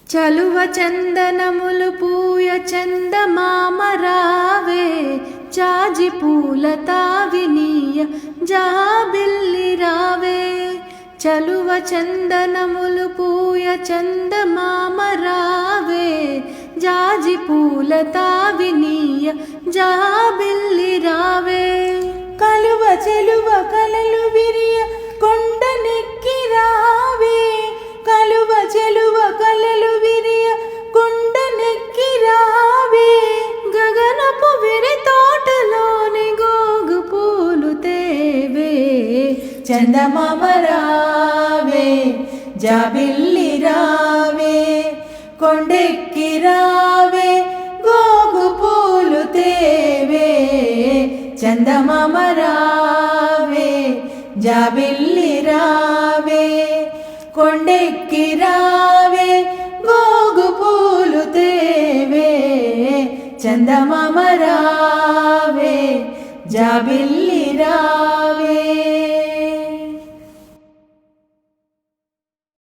చలువ చందనములు పూయ చందమామ రావే, జాజి పూల తావినీయ జాబిల్లి రావే. చలువ చందనములు పూయ చందమామ రావే, జాజి పూల తావినీయ జాబిల్లి రావే. కలువ చెలువ కలలు విరియ కొండనెక్కి రావే, కలువ చెలువ కలలు విరియ కొండనెక్కి రావే. గగనపు విరి తోటలోని గోగు పూలు తేవే, చందమామ రావే, జాబిల్లి రావే. కొండెక్కి రావే, గోగు పూలు తేవే. చందమామ రావే, జాబిల్లి రావే. కొండెక్కి రావే, గోగు పూలు తేవే. చందమామ రావే, జాబిల్లి రావే.